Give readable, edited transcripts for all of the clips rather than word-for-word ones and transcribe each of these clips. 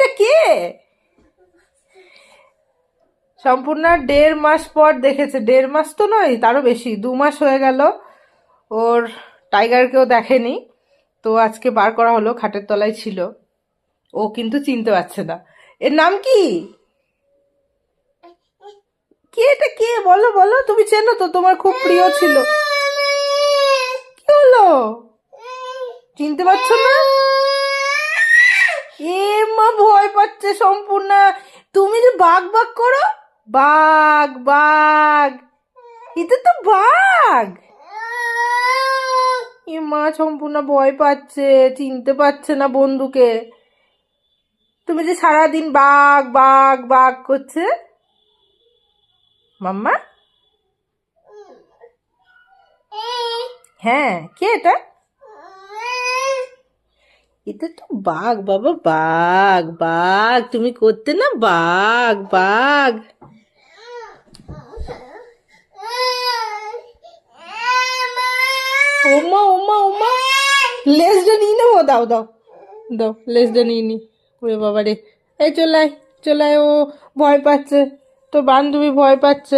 এটা কে? সম্পূর্ণ 1.5 মাস পর দেখেছে। 1.5 মাস তো নয়, তারও বেশি, 2 মাস হয়ে গেল ওর টাইগারকেও দেখেনি। তো আজকে বার করা হলো, খাটের তলায় ছিল। ও কিন্তু চিনতে পারছে না। এর নাম কি? কে এটা, কে? বলো বলো, তুমি চেনো তো, তোমার খুব প্রিয় ছিল। কি হলো? চিনতে পারছো না? এ মা, ভয় পাচ্ছে সম্পূর্ণ। তুমি যে বাঘ বাঘ করো, বাঘ বাঘ, এটা তো বাঘ। এ মা, সম্পূর্ণ ভয় পাচ্ছে, চিনতে পারছে না বন্ধুকে। তুমি যে সারাদিন বাঘ বাঘ বাঘ করছে। মাম্মা, হ্যাঁ, কে এটা? এটা তো বাঘ বাবা, বাঘ বাঘ, তুমি করতে না, বাঘ বাঘ। ওমা ওমা ওমা, লেজটা নিয়ে নেবো, দাও দাও দাও, লেজটা নিয়ে নি। ওরে বাবা রে, এই চলে আয়, চলে আয়, ও ভয় পাচ্ছে, তোর বান্ধবী ভয় পাচ্ছে।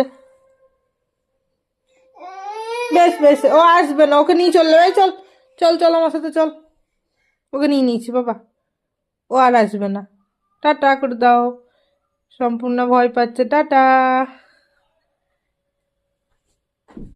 বেশ বেশ, ও আসবে না, ওকে নিয়ে চললে, এই চল, চল চল আমার সাথে চল। ওকে নিয়ে নিয়েছি বাবা, ও আর আসবে না। টাটা করে দাও, সম্পূর্ণ ভয় পাচ্ছে, টাটা।